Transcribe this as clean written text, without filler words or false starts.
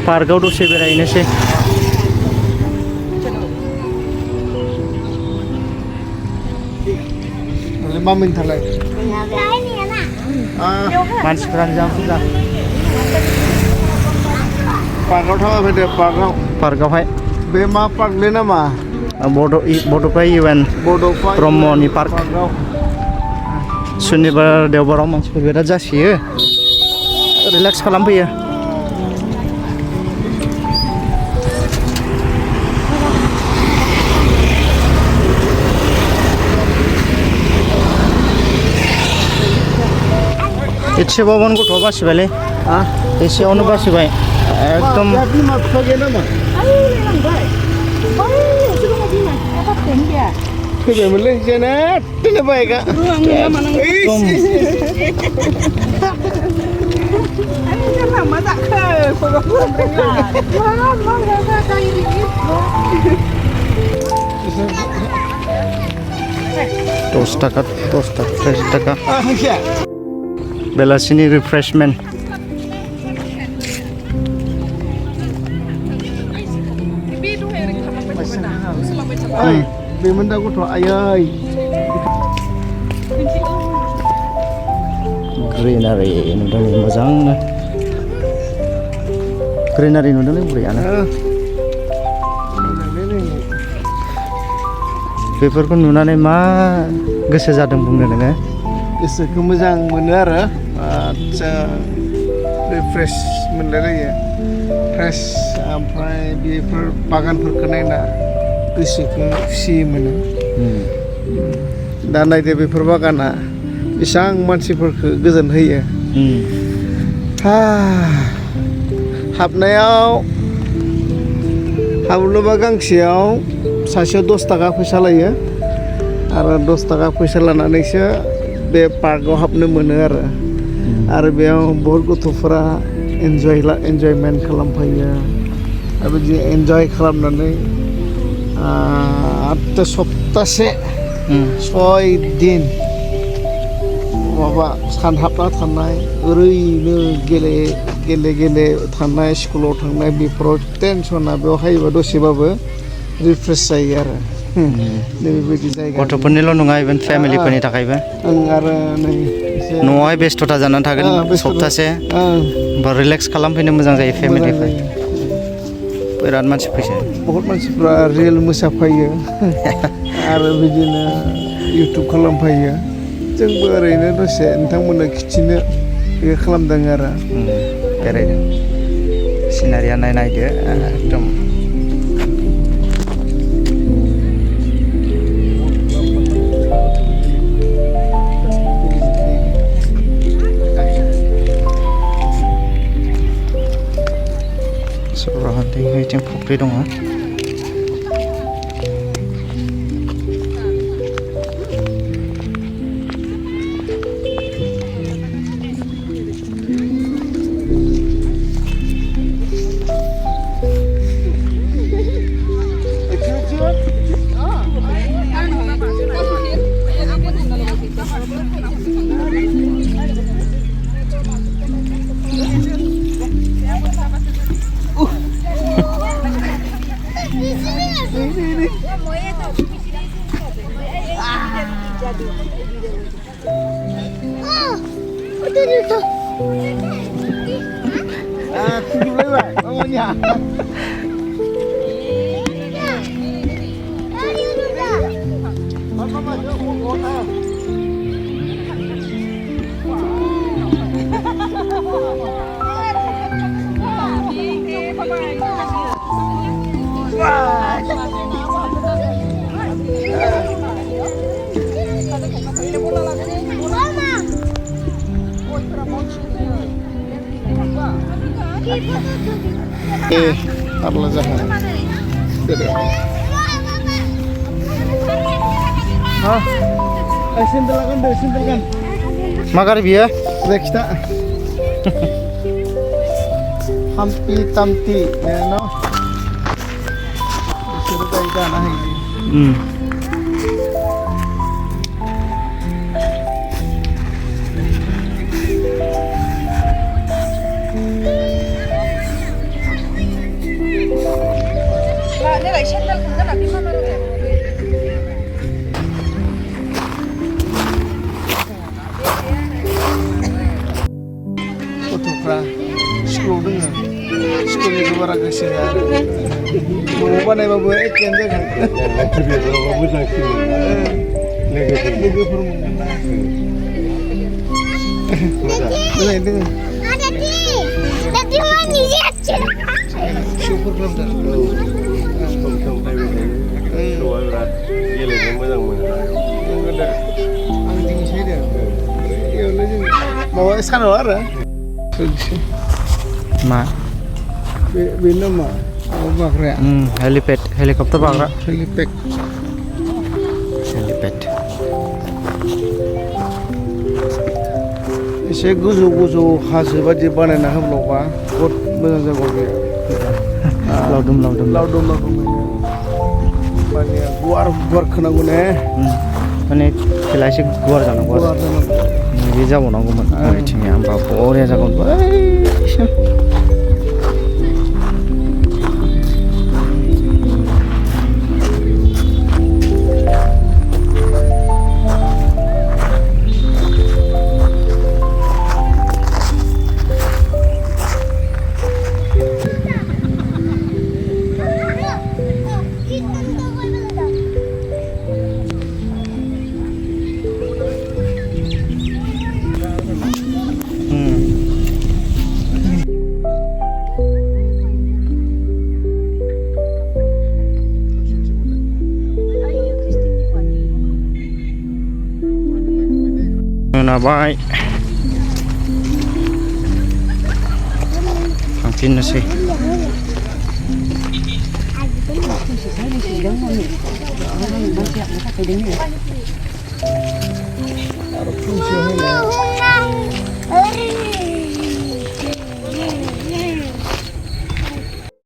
पार्कआव दसे बेरायनोसै मा मिन्थालाय मानसिफोरानो जा बुरजा पार्कआव थांना फैदो पार्कआवहाय बे मा पार्कलै नामा बड'फा इउएन ब्रह्मनि पार्क सुनिबार देवबाराव मानसिफोर बिराद जासोयो रिलेक्स खालामफैयो एसेबावनो गथ'आ बासिबायलै एसेयावनो बासिबाय एकदम फैबायमोनलै जेने दिनै बाइकआ दस थाखा 30 थाखा बेलासिनि रिफ्रेशमेन्ट बेमोन दा गथ' आयै ग्रिनारि नुदोंलै मोजांनो ग्रिनारि नुदोंलै बुरैयानो बेफोरखौ नुनानै मा गोसो जादों बुंनो नोङो गोसोखौ मोजां मोनो आरो आदसा रिफ्रेश मोनलायलायो फ्रेश ओमफ्राय बेफोर बागानफोरखौ नायना गोसोखौ खुसि मोनो दा नायदो बेफोर बागाना बेसेबां मानसिफोरखौ गोजोन होयो हाबनोबा गांसेयाव सासेयाव 10 थाखा फैसा लायो आरो 10 थाखा फैसा लानानैसो बे पार्कआव हाबनो मोनो आरो बेयाव बहुत गथ'फोरा एन्जयमेन्ट खालामफैयो आरो बिदि एन्जय खालामनानै सप्तासे 6 दिन माबा सानहाबना थानाय ओरैनो गेले थानाय स्कुलाव थांनाय बेफोराव टेनसना बेयाव हायोबा दसेबाबो रिफ्रेश जायो आरो बेबायदि जायगा गथ'फोरनिल' नङा इभेन फेमिलिफोरनि थाखायबो आरो नै न'आवहाय बेस्थ'था जानानै थागोन सप्तासे बा रिलेक्स खालामफैनो मोजां जायो फेमिलिफोर बिराद मानसि फैयो बहुत मानसिफ्रा रिल मोसाफैयो आरो बिदिनो इउटुब खालामफैयो जोंबो ओरैनो दसे नोंथांमोननो खिथिनो बे खालामदों आरो बेरायदों सिनारिया नायदो एकदम जों फुख्रि दङ Parla jahat. Sinterkan. Makar biya. Kita. Hampi tamti, no. Disuruh kita nah ini. गथ'फ्रा स्कुलाव दोङो स्कुलनिखौ बारा गोसो होआ आरो न'आव बानायबाबो एखेयानो जागोन लोगोफोर मोनगोन ना मोजाङै दोङो फिसौफोर खालामदों गेलेनो मोजां मोनो आं दिनैसै दे बेयावनो जों माबा सानाव आरो मा बे नामा माबा बाग्राया हेलिपेड हेलिकप्टार बाग्रा हेलिपेड एसे गोजौ गोजौ हाजो बायदि बानायना होब्लाबा बहुद मोजां जागौ बे लावदुम लावदुम माने गुवार गुवार खोनांगौ ने माने खेला एसे गुवार जानांगौ आरो बिदि जाबावनांगौमोन ओरैथिंनिया होमबा बरिया जागौमोन बैसिम मोनाबाय थांफिननोसै